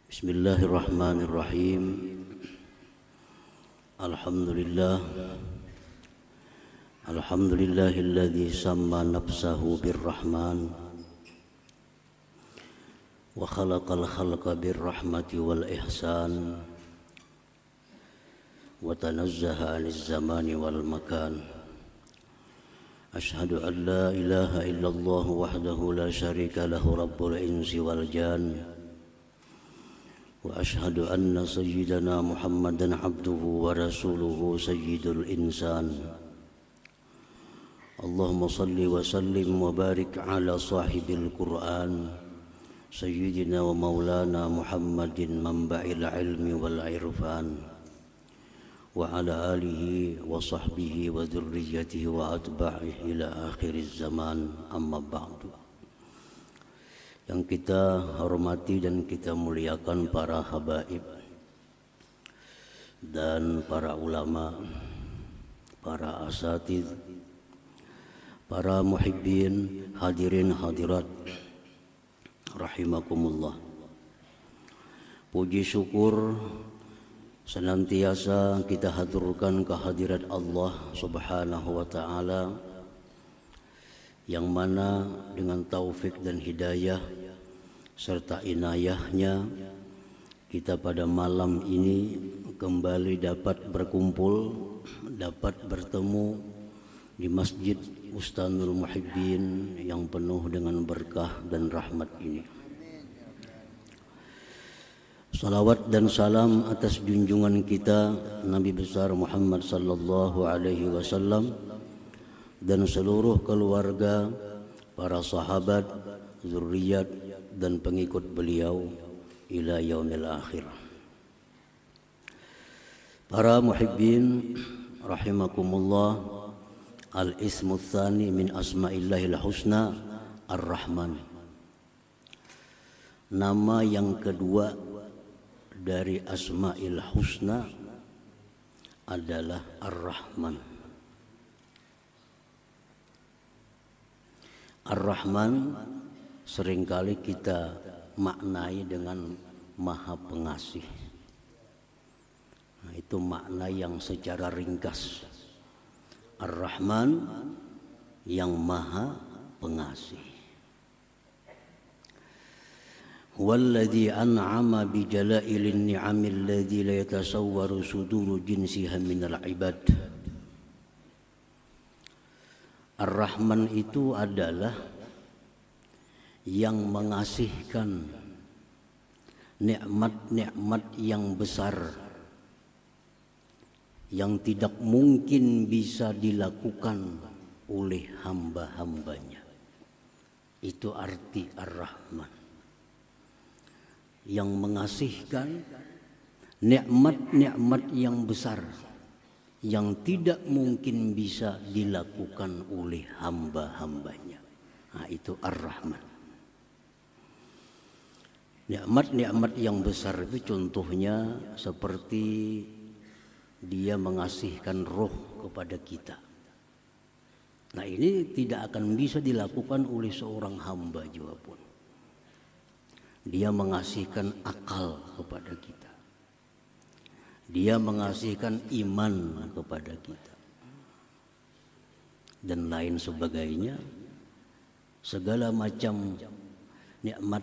Bismillahirrahmanirrahim. Alhamdulillahilladzi samma nafsahu birrahman wa khalaqal khalqa birrahmati wal ihsan wa tanazzaha 'anil zamani wal makan. Ashhadu an la ilaha illallah wahdahu la syarika lahu rabbul insi wal jan. Wa ashhadu anna sayyidana Muhammadan abduhu wa rasuluhu sayyidul insan. Allahumma salli wa sallim wa barik ala sahibil Qur'an sayyidina wa maulana Muhammadin manba'il ilmi wal irfan wa ala alihi wa sahbihi wa dhurriyyatihi wa atba'ihi ila akhiriz zaman, amma ba'du. Yang kita hormati dan kita muliakan para habaib dan para ulama, para asatidz, para muhibbin, hadirin hadirat rahimakumullah. Puji syukur senantiasa kita haturkan kehadirat Allah Subhanahu wa ta'ala, yang mana dengan taufik dan hidayah serta inayahnya kita pada malam ini kembali dapat berkumpul, dapat bertemu di Masjid Bustanul Muhibbin yang penuh dengan berkah dan rahmat ini. Salawat dan salam atas junjungan kita Nabi besar Muhammad sallallahu alaihi wasallam dan seluruh keluarga, para sahabat, zurriyat dan pengikut beliau ila yaumil akhir. Para muhibbin rahimakumullah, al-ismu tsani min asma'illahil husna ar-Rahman. Nama yang kedua dari asma'il husna adalah ar-Rahman. Ar-Rahman seringkali kita maknai dengan Maha Pengasih. Nah, itu makna yang secara ringkas. Ar-Rahman yang Maha Pengasih. Walladzi an'ama bi jala'ilin ni'amil ladzi la yatasawwaru suduru jinsiha minal ibad. Ar-Rahman itu adalah yang mengasihkan nikmat-nikmat yang besar yang tidak mungkin bisa dilakukan oleh hamba-hambanya. Itu arti Ar-Rahman. Yang mengasihkan nikmat-nikmat yang besar yang tidak mungkin bisa dilakukan oleh hamba-hambanya. Nah, itu Ar-Rahman. Nikmat-nikmat yang besar itu contohnya seperti dia mengasihkan roh kepada kita. Nah, ini tidak akan bisa dilakukan oleh seorang hamba juga pun. Dia mengasihkan akal kepada kita. Dia mengasihkan iman kepada kita. Dan lain sebagainya. Segala macam nikmat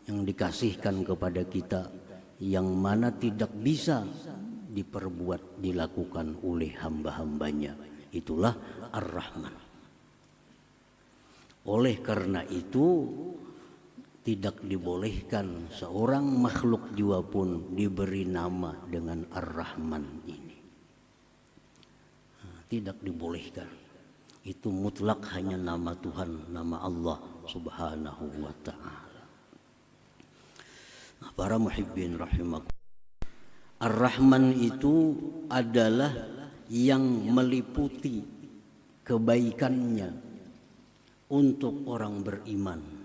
yang dikasihkan kepada kita yang mana tidak bisa dilakukan oleh hamba-hambanya. Itulah Ar-Rahman. Oleh karena itu tidak dibolehkan seorang makhluk jiwa pun diberi nama dengan Ar-Rahman ini. Tidak dibolehkan. Itu mutlak hanya nama Tuhan, nama Allah Subhanahu wa ta'ala. Nah, para muhibbin rahimakumullah, Ar-Rahman itu adalah yang meliputi kebaikannya untuk orang beriman,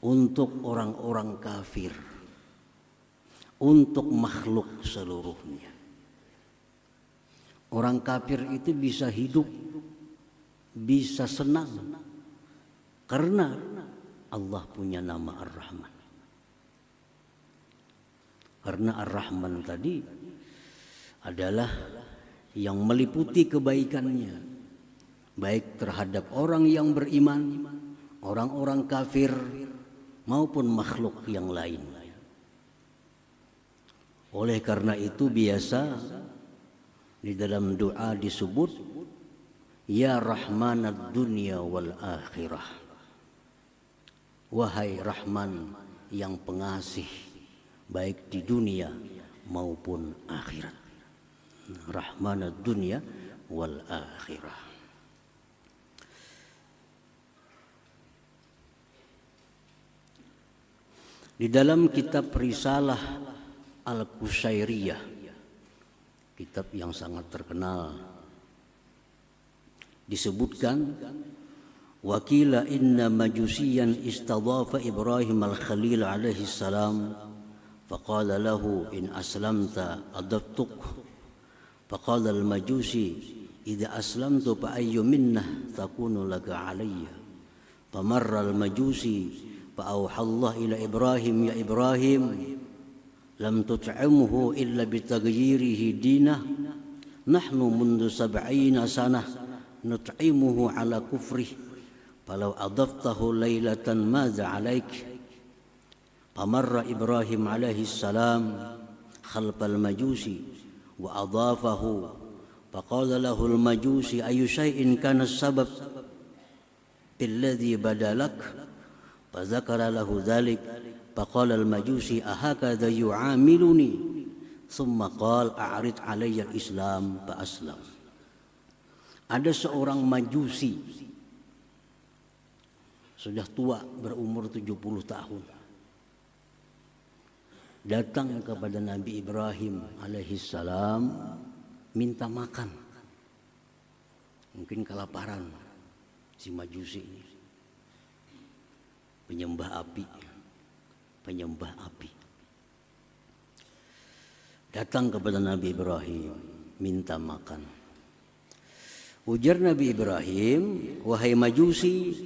untuk orang-orang kafir, untuk makhluk seluruhnya. Orang kafir itu bisa hidup, bisa senang karena Allah punya nama Ar-Rahman. Karena Ar-Rahman tadi adalah yang meliputi kebaikannya, baik terhadap orang yang beriman, orang-orang kafir, maupun makhluk yang lain. Oleh karena itu biasa di dalam doa disebut Ya Rahmanad Dunya wal Akhirah. Wahai Rahman yang pengasih baik di dunia maupun akhirat. Rahmanad Dunya wal Akhirah. Di dalam kitab Risalah Al-Qusairiyah, kitab yang sangat terkenal, disebutkan wakila inna majusiyan istadhafa Ibrahim al-Khalil alaihi salam faqala lahu in aslamta adaftuk faqala al-majusi idza aslamtu fa ayyu minnah takunu laka alayya famarra al-majusi fa awha Allah ila Ibrahim ya Ibrahim lam tut'imhu illa bitaghyirihi dinah nahnu mundu 70 sanah nut'imuhu ala kufrih falau adaftahu laylatan madza alaik famarra Ibrahim alaihi salam khalfal majusi wa adafahu faqala lahu al majusi ayu syai'in kana sabab billadhi badalak fadzakara lahu dhalik faqala al majusi ahakadha yu'amiluni thumma qala a'rid alayya al islam fa aslam. Ada seorang majusi sudah tua berumur 70 tahun datang kepada Nabi Ibrahim alaihissalam minta makan. Mungkin kelaparan si majusi ini, penyembah api datang kepada Nabi Ibrahim minta makan. Ujar Nabi Ibrahim, wahai majusi,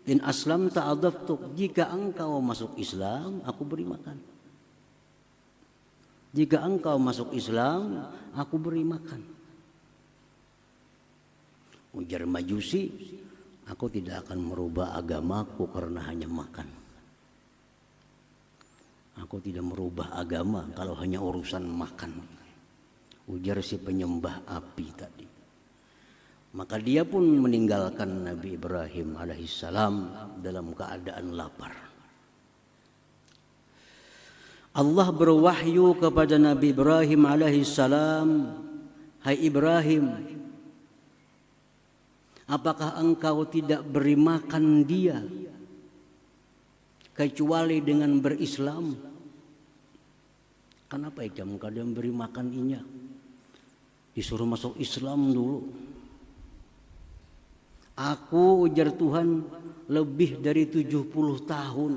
in aslam ta'adaftuk, jika engkau masuk Islam, aku beri makan. Jika engkau masuk Islam, aku beri makan. Ujar majusi, aku tidak akan merubah agamaku karena hanya makan. Aku tidak merubah agama kalau hanya urusan makan. Ujar si penyembah api tadi. Maka dia pun meninggalkan Nabi Ibrahim alaihissalam dalam keadaan lapar. Allah berwahyu kepada Nabi Ibrahim alaihissalam, hai Ibrahim, apakah engkau tidak beri makan dia kecuali dengan berislam? Kenapa kamu kadang beri makan inya? Disuruh masuk Islam dulu. Aku, ujar Tuhan, lebih dari 70 tahun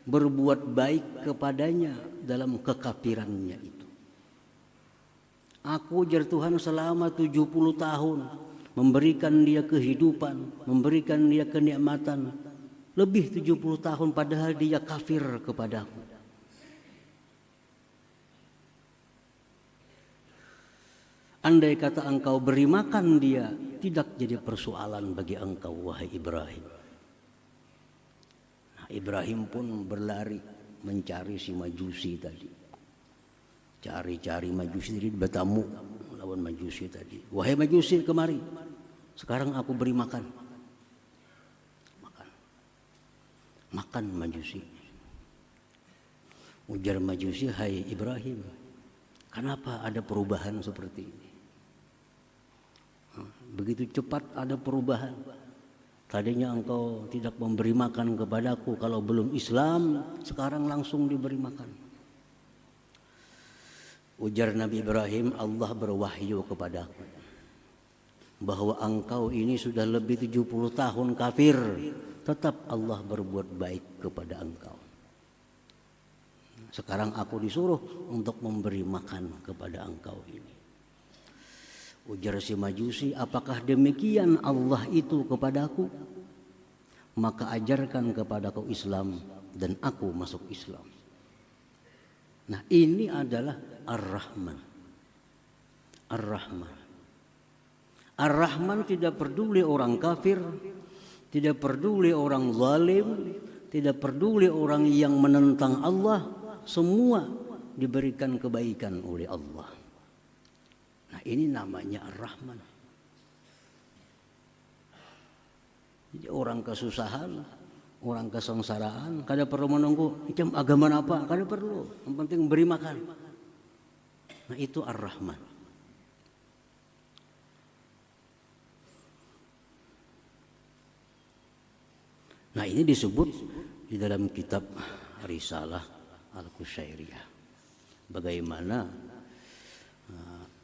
berbuat baik kepadanya dalam kekafirannya itu. Aku, ujar Tuhan, selama 70 tahun memberikan dia kehidupan, memberikan dia kenikmatan. Lebih 70 tahun padahal dia kafir kepadaku. Andai kata engkau beri makan dia, tidak jadi persoalan bagi engkau, wahai Ibrahim. Nah, Ibrahim pun berlari mencari si majusi tadi. Cari-cari majusi tadi, bertamu lawan majusi tadi. Wahai majusi, kemari. Sekarang aku beri makan. Makan majusi. Ujar majusi, hai Ibrahim, kenapa ada perubahan seperti ini? Begitu cepat ada perubahan. Tadinya engkau tidak memberi makan kepadaku kalau belum Islam, sekarang langsung diberi makan. Ujar Nabi Ibrahim, Allah berwahyu kepadaku bahwa engkau ini sudah lebih 70 tahun kafir, tetap Allah berbuat baik kepada engkau. Sekarang aku disuruh untuk memberi makan kepada engkau ini. Ujar si majusi, apakah demikian Allah itu kepadaku? Maka ajarkan kepadaku Islam dan aku masuk Islam. Nah, ini adalah Ar-Rahman. Ar-Rahman. Ar-Rahman tidak peduli orang kafir, tidak peduli orang zalim, tidak peduli orang yang menentang Allah, semua diberikan kebaikan oleh Allah. Nah, ini namanya Ar-Rahman. Jadi orang kesusahan, orang kesengsaraan, kada perlu menunggu macam agama apa, kada perlu. Yang penting beri makan. Nah, itu Ar-Rahman. Nah, ini disebut di dalam kitab Risalah Al-Qusyairiyah. Bagaimana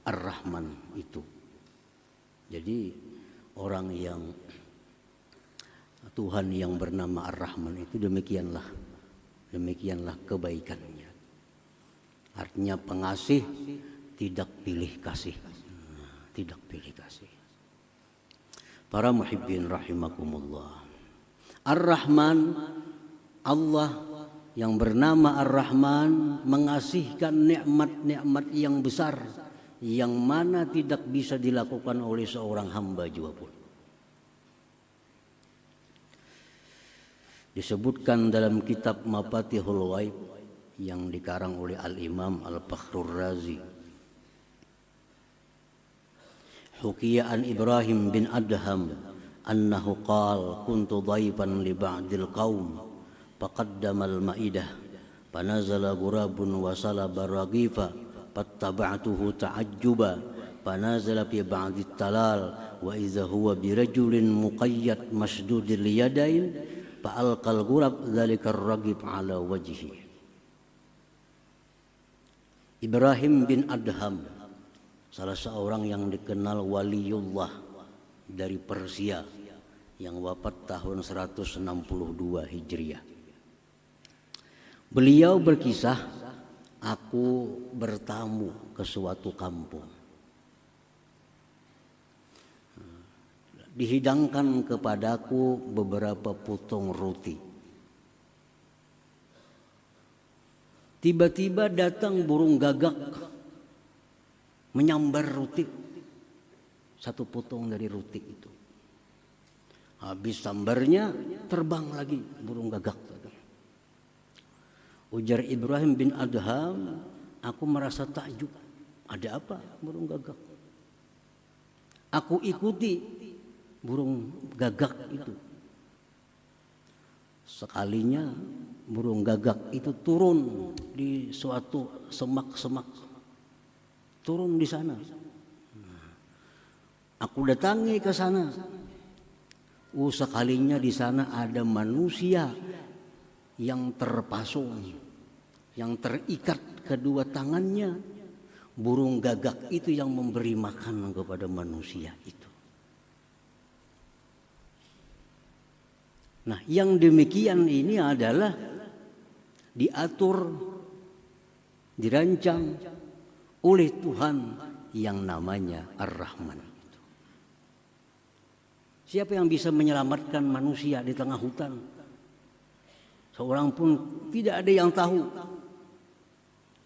Ar-Rahman itu. Jadi orang yang Tuhan yang bernama Ar-Rahman itu demikianlah kebaikannya. Artinya pengasih, tidak pilih kasih. Tidak pilih kasih. Para muhibbin rahimakumullah. Ar-Rahman, Allah yang bernama Ar-Rahman mengasihkan nikmat-nikmat yang besar yang mana tidak bisa dilakukan oleh seorang hamba juga pun. Disebutkan dalam kitab Mafatihul Ghaib yang dikarang oleh Al-Imam Al-Fakhrur Razi. Hukiya an Ibrahim bin Adham annahu qala kuntu dhaifan li ba'dil qaum faqaddama al-ma'idah fanazala ghurabun wa salaba raghifa fattaba'tuhu ta'ajjuba fanazala fi ba'dit talal wa idza huwa birajulin muqayyad masdudil yadain fa'alqal ghurab dzalikar raghib ala wajhi. Ibrahim bin Adham, salah seorang yang dikenal waliullah dari Persia yang wafat tahun 162 Hijriah. Beliau berkisah, aku bertamu ke suatu kampung. Dihidangkan kepadaku beberapa potong roti. Tiba-tiba datang burung gagak menyambar roti. Satu potong dari roti itu. Habis sambarnya terbang lagi burung gagak. Ujar Ibrahim bin Adham, aku merasa takjub. Ada apa burung gagak? Aku ikuti burung gagak itu. Sekalinya burung gagak itu turun di suatu semak-semak. Turun di sana. Aku datangi ke sana. Sekalinya di sana ada manusia yang terpasung, yang terikat kedua tangannya. Burung gagak itu yang memberi makan kepada manusia itu. Nah, yang demikian ini adalah diatur, dirancang oleh Tuhan yang namanya Ar-Rahman. Siapa yang bisa menyelamatkan manusia di tengah hutan? Seorang pun tidak ada yang tahu.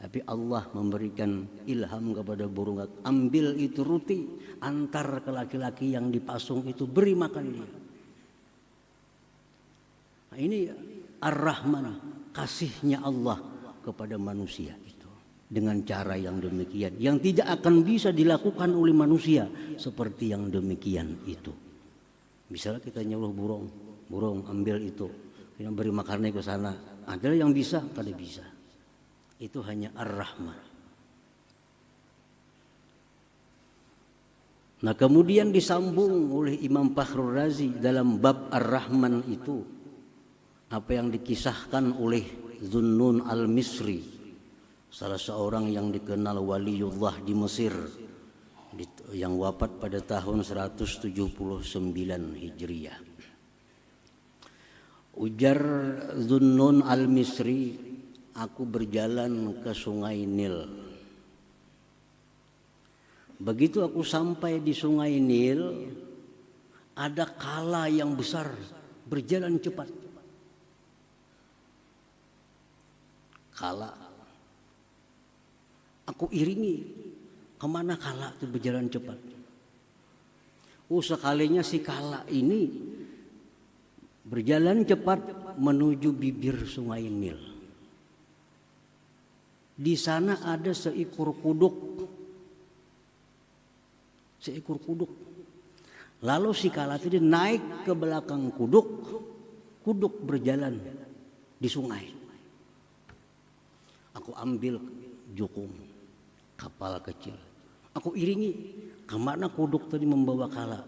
Tapi Allah memberikan ilham kepada burung gagak. Ambil itu roti, antar ke laki-laki yang dipasung itu, beri makan dia. Nah, ini Ar-Rahman, kasihnya Allah kepada manusia itu. Dengan cara yang demikian, yang tidak akan bisa dilakukan oleh manusia seperti yang demikian itu. Misalnya kita nyuruh burung ambil itu, kita beri makannya ke sana. Ada yang bisa, kada bisa. Itu hanya Ar-Rahman. Nah, kemudian disambung oleh Imam Fakhrur Razi dalam bab Ar-Rahman itu apa yang dikisahkan oleh Zunnun al-Misri, salah seorang yang dikenal waliullah di Mesir, yang wafat pada tahun 179 Hijriah. Ujar Zunnun al-Misri, aku berjalan ke sungai Nil. Begitu aku sampai di sungai Nil, ada kala yang besar berjalan cepat. Kala Aku iringi kemana kala itu berjalan cepat. Sekalinya si kala ini berjalan cepat menuju bibir sungai Nil. Di sana ada seekor kuduk. Lalu si kala itu naik ke belakang kuduk. Kuduk berjalan di sungai. Aku ambil jukung kapal kecil. Aku iringi kemana kuduk tadi membawa kala.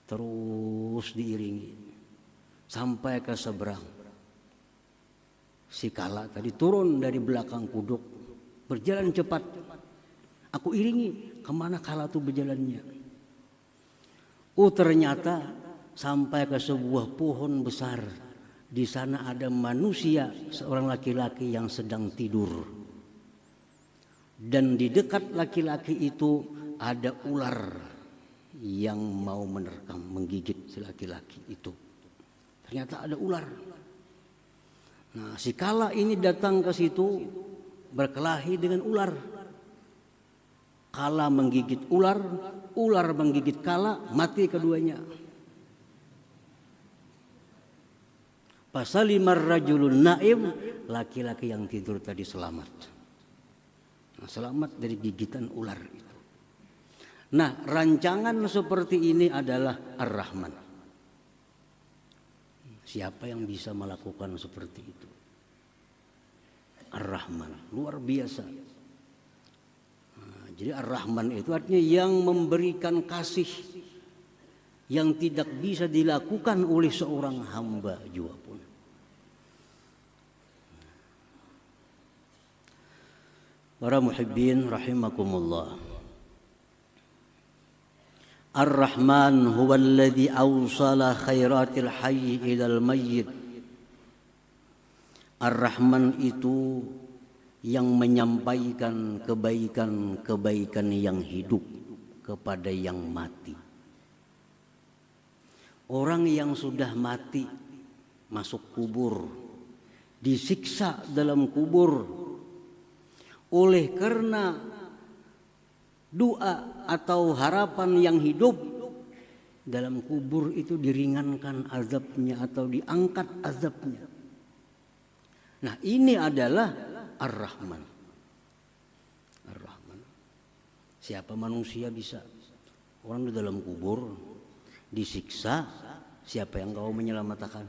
Terus diiringi sampai ke seberang. Si kala tadi turun dari belakang kuduk, berjalan cepat. Aku iringi kemana kala itu berjalannya. Ternyata sampai ke sebuah pohon besar. Di sana ada manusia, seorang laki-laki yang sedang tidur. Dan di dekat laki-laki itu ada ular yang mau menerkam, menggigit si laki-laki itu. Ternyata ada ular. Nah, si kala ini datang ke situ berkelahi dengan ular. Kala menggigit ular, ular menggigit kala, mati keduanya. Fasalimar rajulun naim, laki-laki yang tidur tadi selamat. Nah, selamat dari gigitan ular itu. Nah, rancangan seperti ini adalah Ar-Rahman. Siapa yang bisa melakukan seperti itu? Ar-Rahman, luar biasa. Nah, jadi Ar-Rahman itu artinya yang memberikan kasih yang tidak bisa dilakukan oleh seorang hamba juga pun. Para muhibbin rahimakumullah. Ar-Rahman huwa alladhi awsala khairatil hayy ilal mayyit. Ar-Rahman itu yang menyampaikan kebaikan-kebaikan yang hidup kepada yang mati. Orang yang sudah mati masuk kubur, disiksa dalam kubur oleh karena doa atau harapan yang hidup dalam kubur itu diringankan azabnya atau diangkat azabnya. Nah, ini adalah Ar-Rahman. Ar-Rahman. Siapa manusia bisa? Orang di dalam kubur disiksa, siapa yang kau menyelamatkan?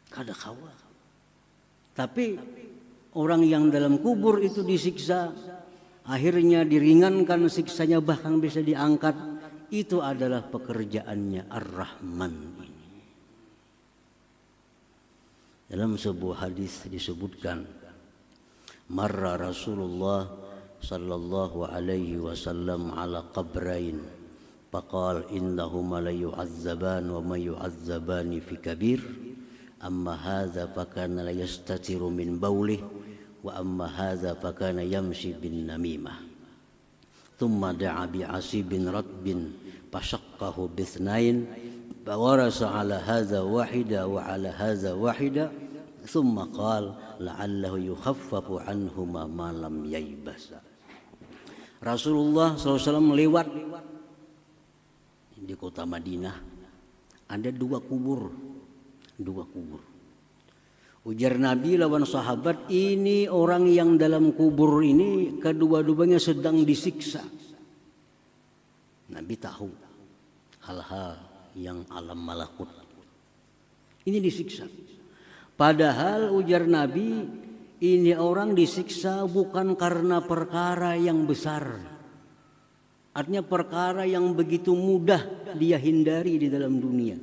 Kada kawa. Tapi orang yang dalam kubur itu disiksa, akhirnya diringankan siksanya, bahkan bisa diangkat. Itu adalah pekerjaannya Ar-Rahman ini. Dalam sebuah hadis disebutkan, marra Rasulullah sallallahu alaihi wasallam ala qabrain faqal innahuma la yu'azzaban wa ma yu'azzabani fi kabir amma hadza fakana la yastatiru min bawlih wa amma hadza fakana yamshi bin namimah thumma da'a bi asibin ratbin fashaqqahu bithnain fawarasa ala hadza wahida wa ala hadza wahida thumma qala la'allahu yukhaffafu anhuma ma lam yaybasa. Rasulullah SAW lewat di kota Madinah, ada dua kubur. Ujar Nabi lawan sahabat, ini orang yang dalam kubur ini kedua-duanya sedang disiksa. Nabi tahu hal-hal yang alam malakut. Ini disiksa. Padahal ujar Nabi, ini orang disiksa bukan karena perkara yang besar. Artinya perkara yang begitu mudah dia hindari di dalam dunia.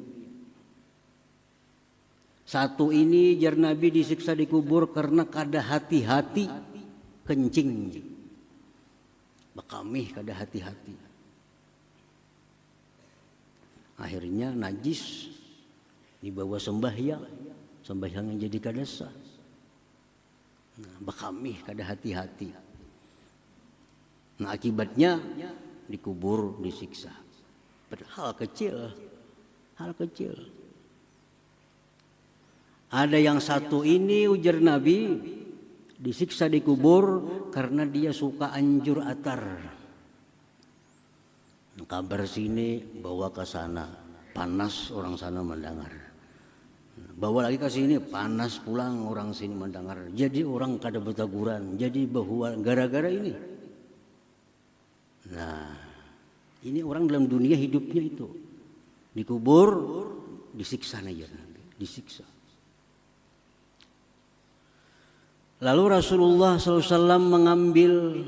Satu ini jar Nabi disiksa di kubur karena kada hati-hati kencing. Bakamih kada hati-hati. Akhirnya najis dibawa sembahyang yang jadi kada sah. Nah, bakamih kada hati-hati. Nah, akibatnya dikubur, disiksa. Hal kecil. Ada yang satu ini ujar Nabi, Disiksa di kubur karena dia suka anjur atar. Kabar sini bawa ke sana, panas orang sana mendengar. Bawa lagi ke sini, panas pulang orang sini mendengar. Jadi orang kada bertaguran, jadi bahwa gara-gara ini. Nah, ini orang dalam dunia hidupnya itu. Dikubur, disiksa aja nanti, disiksa. Lalu Rasulullah SAW mengambil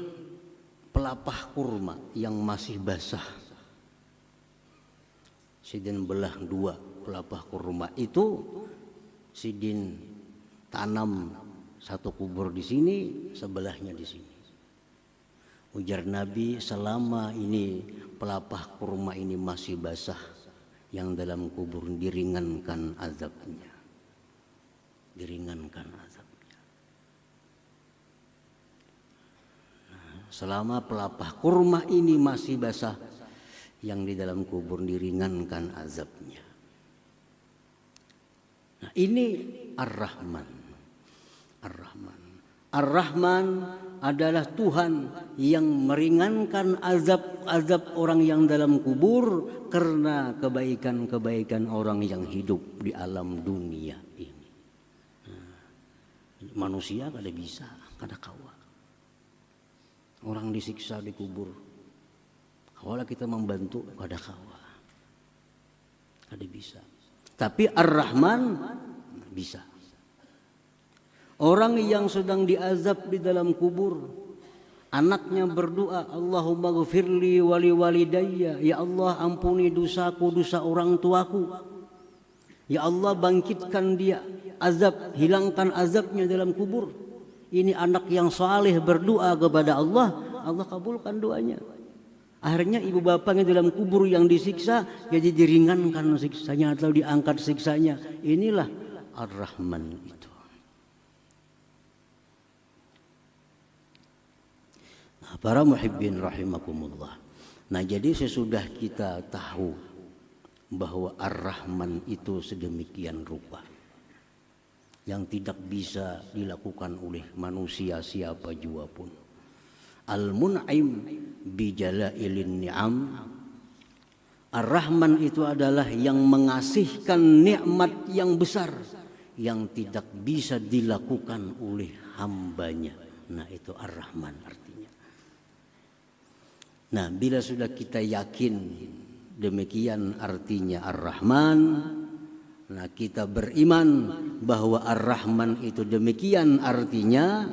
pelapah kurma yang masih basah. Sidin belah dua pelapah kurma itu, Sidin tanam satu kubur di sini, sebelahnya di sini. Ujar Nabi, selama ini pelapah kurma ini masih basah, yang dalam kubur diringankan azabnya. Diringankan azabnya. Selama pelapah kurma ini masih basah, yang di dalam kubur diringankan azabnya. Nah, ini Ar-Rahman. Ar-Rahman. Ar-Rahman adalah Tuhan yang meringankan azab orang yang dalam kubur karena kebaikan-kebaikan orang yang hidup di alam dunia ini. Nah, manusia kada bisa, kada kawa. Orang disiksa di kubur, kalau kita membantu kada kawa, kada bisa. Tapi Ar-Rahman bisa. Orang yang sedang diazab di dalam kubur, anaknya berdoa, Allahumma ghfirli wali walidayya, ya Allah ampuni dosaku, dosa orang tuaku. Ya Allah bangkitkan dia, azab, hilangkan azabnya dalam kubur. Ini anak yang saleh berdoa kepada Allah, Allah kabulkan doanya. Akhirnya ibu bapaknya dalam kubur yang disiksa jadi diringankan siksanya atau diangkat siksanya. Inilah Ar-Rahman itu. Nah, para muhibbin rahimakumullah. Nah, jadi sesudah kita tahu bahwa Ar-Rahman itu sedemikian rupa yang tidak bisa dilakukan oleh manusia siapa jua pun. Al-Mun'im bijalailin ni'am. Ar-Rahman itu adalah yang mengasihkan nikmat yang besar yang tidak bisa dilakukan oleh hambanya. Nah, itu Ar-Rahman artinya. Nah, bila sudah kita yakin demikian artinya Ar-Rahman, nah kita beriman bahwa Ar-Rahman itu demikian artinya,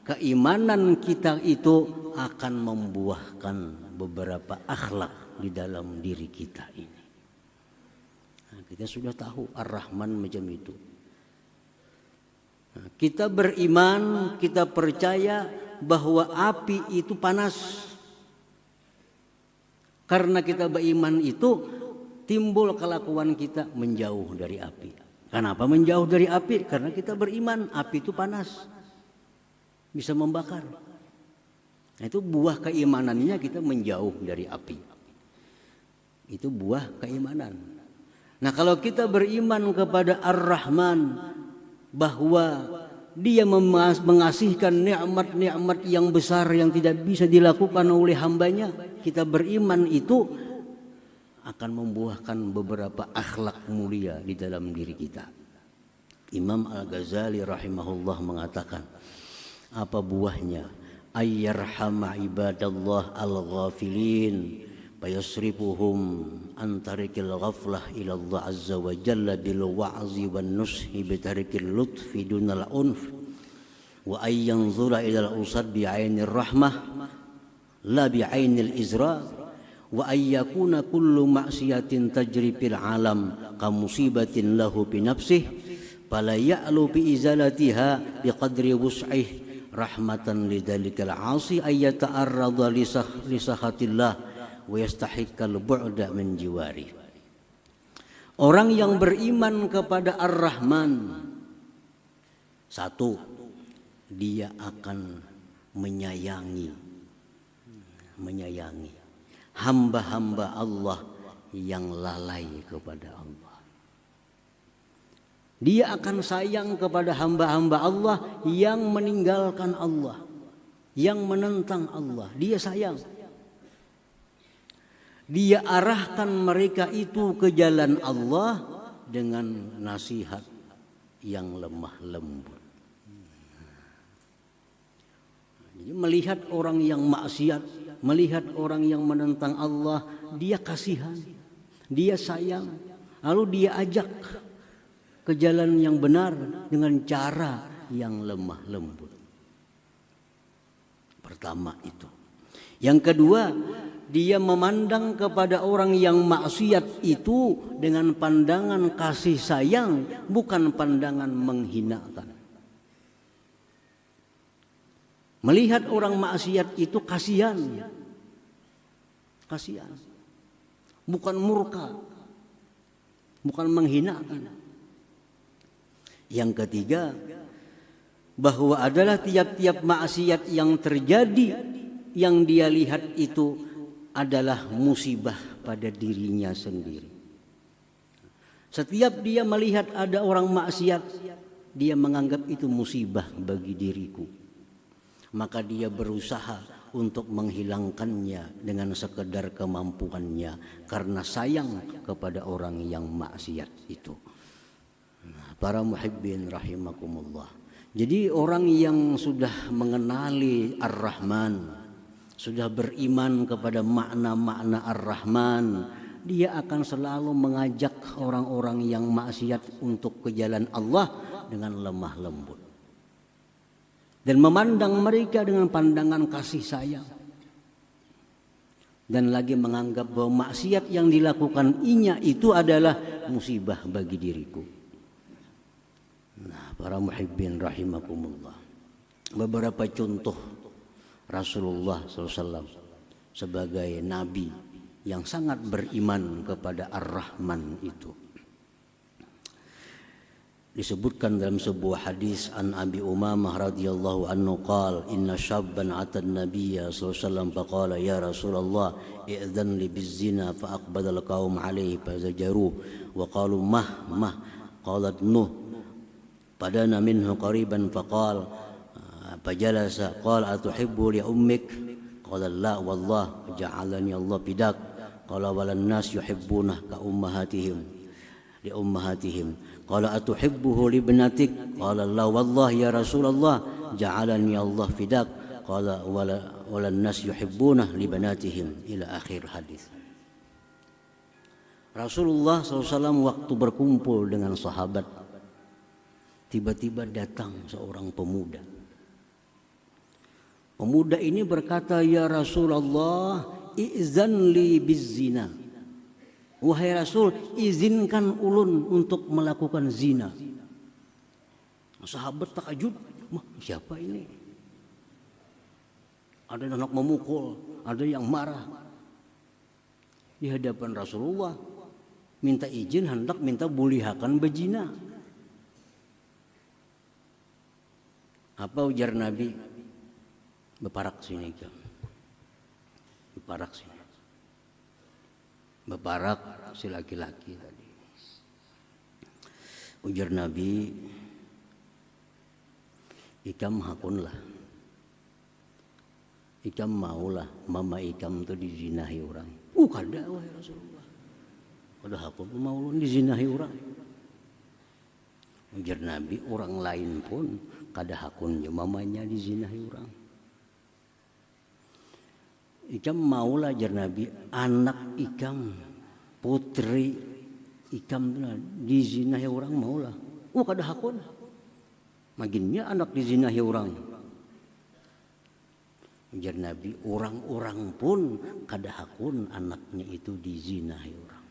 keimanan kita itu akan membuahkan beberapa akhlak di dalam diri kita ini. Nah, kita sudah tahu Ar-Rahman macam itu. Nah, kita beriman, kita percaya bahwa api itu panas. Karena kita beriman itu timbul kelakuan kita menjauh dari api. Kenapa menjauh dari api? Karena kita beriman api itu panas, bisa membakar. Nah, itu buah keimanannya kita menjauh dari api. Itu buah keimanan. Nah, kalau kita beriman kepada Ar-Rahman bahwa dia mengasihkan nikmat-nikmat yang besar yang tidak bisa dilakukan oleh hambanya, kita beriman itu akan membuahkan beberapa akhlak mulia di dalam diri kita. Imam Al-Ghazali rahimahullah mengatakan, apa buahnya? Ayyarhama ibadallah al-ghafilin fayasrifuhum an tarikil ghaflah ila Allah azza wa jalla bil wa'zi wan nushi bi tarikil lutfi dunal unf wa ay yanzura ila al-usad bi 'ainir rahmah la bi 'ainil izra wa ay yakuna kullu ma'siyatin tajri fil alam ka musibatin lahu bi nafsihi fala ya'lu bi izalatiha bi qadri wus'ihi rahmatan lidzalikal 'asi ay yata'arrada li sakhatillah wa yastahiqqal bu'da min jiwari. Orang yang beriman kepada Ar-Rahman, satu, dia akan menyayangi hamba-hamba Allah yang lalai kepada Allah. Dia akan sayang kepada hamba-hamba Allah yang meninggalkan Allah, yang menentang Allah. Dia sayang. Dia arahkan mereka itu ke jalan Allah dengan nasihat yang lemah lembut. Jadi melihat orang yang maksiat, melihat orang yang menentang Allah, dia kasihan, dia sayang. Lalu dia ajak ke jalan yang benar dengan cara yang lemah lembut. Pertama itu. Yang kedua, dia memandang kepada orang yang maksiat itu dengan pandangan kasih sayang, bukan pandangan menghinakan. Melihat orang maksiat itu kasihan. Kasihan. Bukan murka. Bukan menghinakan. Yang ketiga, bahwa adalah tiap-tiap maksiat yang terjadi, yang dia lihat itu adalah musibah pada dirinya sendiri. Setiap dia melihat ada orang maksiat, dia menganggap itu musibah bagi diriku. Maka dia berusaha untuk menghilangkannya dengan sekedar kemampuannya karena sayang kepada orang yang maksiat itu. Para muhibbin rahimakumullah. Jadi orang yang sudah mengenali Ar-Rahman, sudah beriman kepada makna-makna Ar-Rahman, dia akan selalu mengajak orang-orang yang maksiat untuk ke jalan Allah dengan lemah lembut. Dan memandang mereka dengan pandangan kasih sayang. Dan lagi menganggap bahwa maksiat yang dilakukan inya itu adalah musibah bagi diriku. Nah, para muhibbin rahimakumullah. Beberapa contoh Rasulullah SAW sebagai nabi yang sangat beriman kepada Ar-Rahman itu. Disebutkan dalam sebuah hadis an Abi Umamah radhiyallahu anhu qala inna syabban ata an-nabiyya sallallahu alaihi wasallam faqala ya Rasulullah i'dhan li biz-zina fa aqbala al-qaum alayhi fazajaruh wa qalu mah qalat nuh padana minhu qariban faqala fajalasa qala atuhibbu li ummik qala la wallah ja'alani Allah bidak qala walan nas yuhibbuna ka ummahatihim li ummahatihim qala atuhibbuhu li ibnatik qala la wallah ya Rasulullah ja'alani Allah fidak qala walan nas yuhibbuna li banatihim ila akhir hadis. Rasulullah SAW waktu berkumpul dengan sahabat, tiba-tiba datang seorang pemuda. Pemuda ini berkata, ya Rasulullah izan li bizzina. Wahai Rasul, izinkan ulun untuk melakukan zina. Sahabat takjub, siapa ini? Ada yang hendak memukul, ada yang marah. Di hadapan Rasulullah, minta izin hendak minta bulihakan bezina. Apa ujar Nabi? Beparak sini kan. Beparak sini. Beparak si laki-laki tadi. Ujar Nabi, ikam hakunlah. Ikam maulah mama ikam tu dizinahi orang. Kada wahai Rasulullah. Kada hakun mau dizinahi orang. Ujar Nabi, orang lain pun kada hakunnya mamanya dizinahi orang. Ikam maulah jar Nabi anak ikam putri ikam dizinahi orang maulah. Kada hakun. Maginnya anak dizinahi orang. Ujar Nabi, orang-orang pun kada hakun anaknya itu dizinahi orang.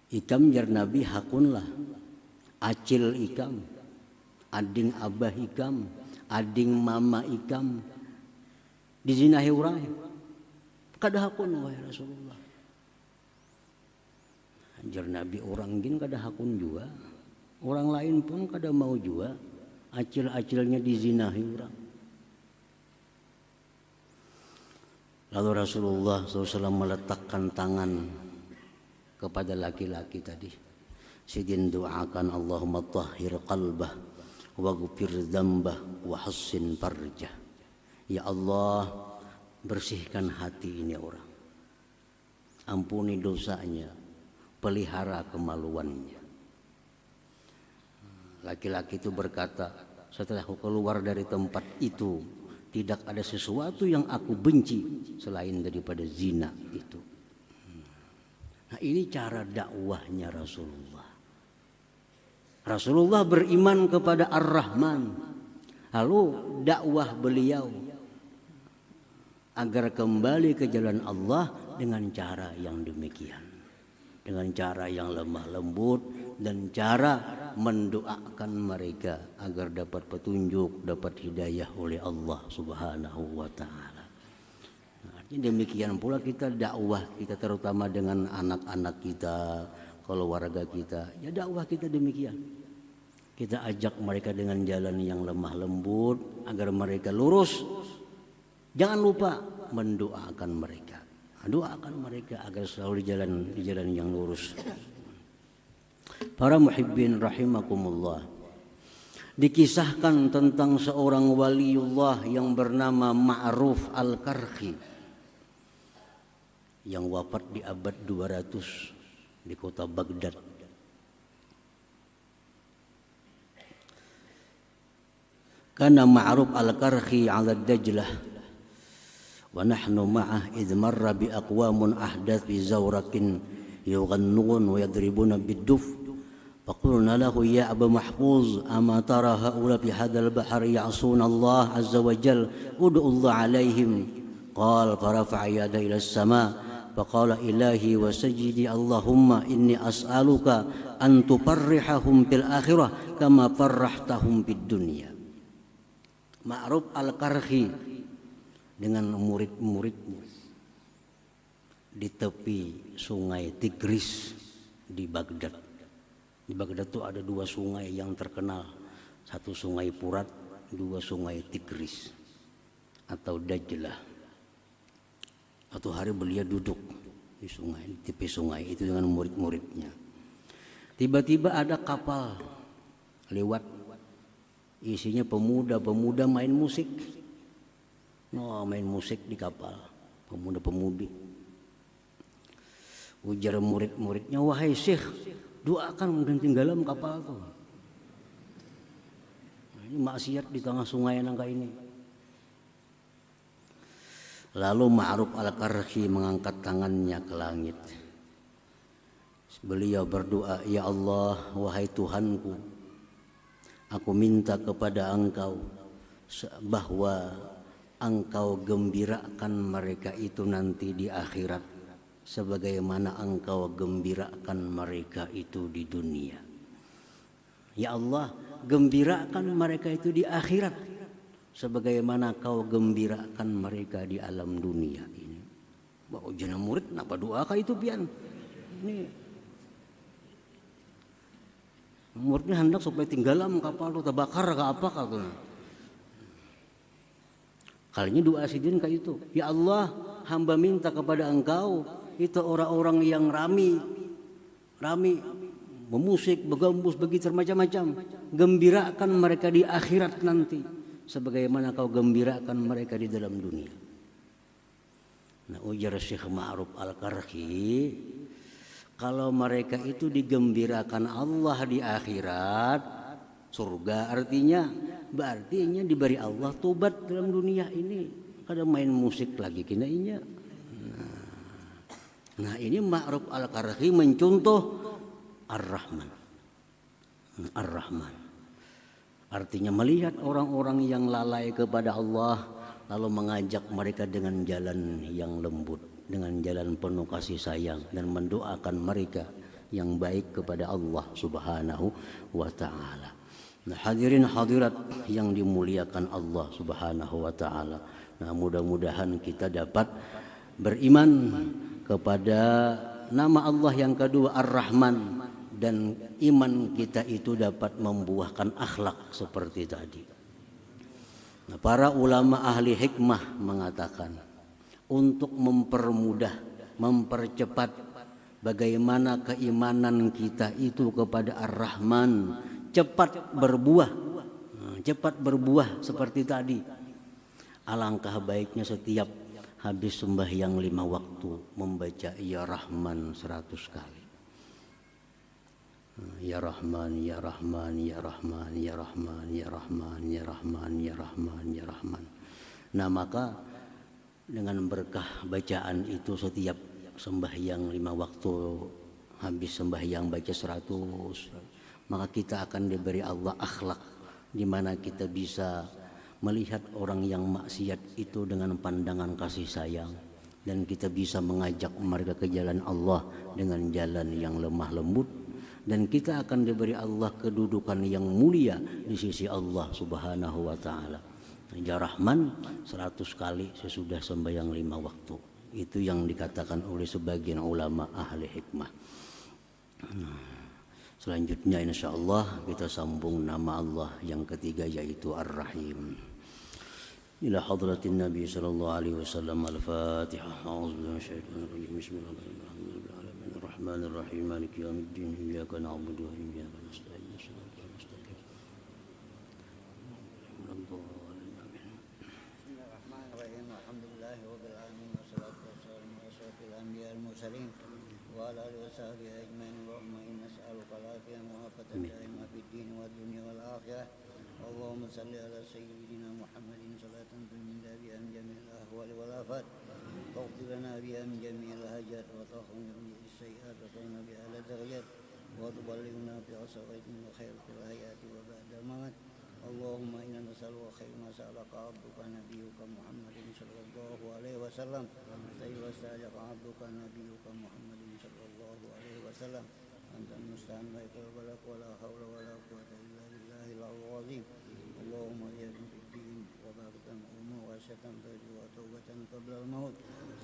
Ikam jar Nabi hakunlah acil ikam, ading abah ikam, ading mama ikam dizinahi orang. Kada hakun wahai Rasulullah. Jar Nabi, orang gin kada hakun juga. Orang lain pun kada mau juga acil-acilnya dizinahi orang. Lalu Rasulullah SAW meletakkan tangan kepada laki-laki tadi. Sidin doakan Allahumma tahhir qalbah waghfir dzambah wa hassin farjah. Ya Allah, bersihkan hati ini orang. Ampuni dosanya, pelihara kemaluannya. Laki-laki itu berkata, setelah aku keluar dari tempat itu, tidak ada sesuatu yang aku benci selain daripada zina itu. Nah, ini cara dakwahnya Rasulullah. Rasulullah beriman kepada Ar-Rahman. Lalu dakwah beliau agar kembali ke jalan Allah dengan cara yang demikian. Dengan cara yang lemah lembut dan cara mendoakan mereka agar dapat petunjuk, dapat hidayah oleh Allah Subhanahu wa taala. Nah, demikian pula kita dakwah kita terutama dengan anak-anak kita, keluarga kita, ya dakwah kita demikian. Kita ajak mereka dengan jalan yang lemah lembut agar mereka lurus. Jangan lupa mendoakan mereka. Doakan mereka agar selalu di jalan yang lurus. Para muhibbin rahimakumullah. Dikisahkan tentang seorang waliullah yang bernama Ma'ruf Al-Karhi yang wafat di abad 200 di kota Baghdad. Kana Ma'ruf Al-Karhi 'ala Dajlah wa nahnu ma'ah idh marra bi aqwamun ahdath bi zawrakin yughannun wa yadribuna bid-duf faqulna lahu ya Aba Mahfuz ama tara haula fi hadzal bahr ya'suna Allah azza wa jalla ud'u Allah alaihim qala farafa'a yada ila as-sama' faqala ilahi wa sajidi Allahumma inni as'aluka an tuparrihahum fil akhirah kama farrahtahum fid dunya. Ma'ruf Al-Karhi dengan murid-muridnya di tepi sungai Tigris di Baghdad. Di Baghdad itu ada dua sungai yang terkenal, satu sungai Furat, dua sungai Tigris atau Dajlah. Satu hari beliau duduk di sungai, di tepi sungai itu dengan murid-muridnya. Tiba-tiba ada kapal lewat, isinya pemuda-pemuda main musik. Main musik di kapal, pemuda-pemudi. Ujar murid-muridnya, wahai Syekh, doakan dan tinggalan kapal itu. Ini maksiat di tengah sungai nangka ini. Lalu Ma'ruf Al-Karhi mengangkat tangannya ke langit. Beliau berdoa, ya Allah, wahai Tuhanku, aku minta kepada Engkau bahwa Engkau gembirakan mereka itu nanti di akhirat sebagaimana Engkau gembirakan mereka itu di dunia. Ya Allah, gembirakan mereka itu di akhirat sebagaimana Kau gembirakan mereka di alam dunia ini. Bahwa jenah murid kenapa doakah itu pian? Ini muridnya hendak supaya tinggalam kapal itu terbakar ke apa kau. Kalinya doa sidin kayak itu. Ya Allah, hamba minta kepada Engkau itu orang-orang yang rami memusik, begambus, begitu macam-macam. Gembirakan mereka di akhirat nanti sebagaimana Kau gembirakan mereka di dalam dunia. Nah, ujar Syekh Ma'ruf Al-Karhi, kalau mereka itu digembirakan Allah di akhirat, surga artinya diberi Allah tobat dalam dunia ini. Kada main musik lagi kinainya. Nah, ini Ma'ruf Al-Karhi mencontoh Ar-Rahman. Ar-Rahman artinya melihat orang-orang yang lalai kepada Allah lalu mengajak mereka dengan jalan yang lembut, dengan jalan penuh kasih sayang dan mendoakan mereka yang baik kepada Allah Subhanahu wa taala. Nah, hadirin hadirat yang dimuliakan Allah Subhanahu wa taala. Nah, mudah-mudahan kita dapat beriman kepada nama Allah yang kedua Ar-Rahman dan iman kita itu dapat membuahkan akhlak seperti tadi. Nah, para ulama ahli hikmah mengatakan untuk mempermudah, mempercepat bagaimana keimanan kita itu kepada Ar-Rahman cepat berbuah. Cepat berbuah seperti tadi. Alangkah baiknya setiap habis sembahyang 5 waktu membaca Ya Rahman 100 kali. Ya Rahman, Ya Rahman, Ya Rahman, Ya Rahman, Ya Rahman, Ya Rahman, Ya Rahman, Ya Rahman. Nah, maka dengan berkah bacaan itu setiap sembahyang 5 waktu habis sembahyang baca 100, maka kita akan diberi Allah akhlak di mana kita bisa melihat orang yang maksiat itu dengan pandangan kasih sayang, dan kita bisa mengajak mereka ke jalan Allah dengan jalan yang lemah lembut, dan kita akan diberi Allah kedudukan yang mulia di sisi Allah Subhanahu wa taala. Ya Rahman 100 kali sesudah sembahyang 5 waktu. Itu yang dikatakan oleh sebagian ulama ahli hikmah. Selanjutnya insyaallah kita sambung nama Allah yang ketiga yaitu Ar-Rahim. Ila hadratin Nabi sallallahu alaihi wasallam. Al-Fatihah. A'udzu billahi minasyaitonir rajim. Bismillahirrahmanirrahim. Ar-Rahmanir Rahim. Maliki yaumiddin. Iyyaka na'budu wa iyyaka nasta'in. Shiratal mustaqim. Bismillahirrahmanirrahim. Alhamdulillahirabbil alamin wassalatu wassalamu ala asyrofil anbiya'il mursalin wa ala alihi washabihi ajmain. Allahumma inna nas'aluka al-afiyah wa afatan daimah fid din wad dunya wal akhirah. Allahumma salli ala sayyidina Muhammadin salatan tunjina biha min jami'il ahwali wal afat wa taghfir lana biha min jami'il hajat wa tahmilna biha as-sayyi'at wa tarna biha ala darajat wa tuballighna biha sawa'iqin wa khair fil hayati wa ba'da al-mamat. Allahumma inna nas'aluka khairan ma sa'alaka 'abduka nabiyyuka Muhammadin sallallahu alaihi wasallam wa sa'alaka 'abduka nabiyyuka Muhammadin sallallahu alaihi wasallam antal musta'an wa iqbalak wa la haula wa la quwwata illa billahil azim. Allahumma ya fiddin wa barakatan umur wa syatan ba'du wa taubatan qabla al-maut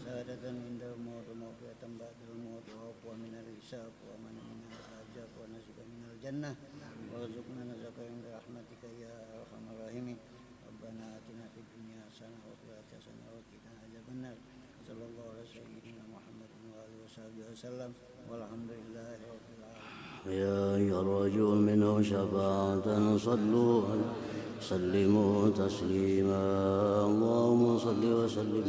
sa'adatan indal maut wa maghfiratan ba'dal maut wa afwan min al-hisab wa man min al-ajab wa nasiban min al-jannah warzuqna nazaka inda rahmatika ya arhamar rahimin. Rabbana atina fid dunya hasanah wa fil akhirati hasanah wa qina adzabannar. Sallallahu alaihi sayyidina Muhammadin wa alihi washabihi wasallam walhamdulillahi rabbil alamin. Ya yarjul minhu syafa'atan sallu سلموا تسليما اللهم صل وسلم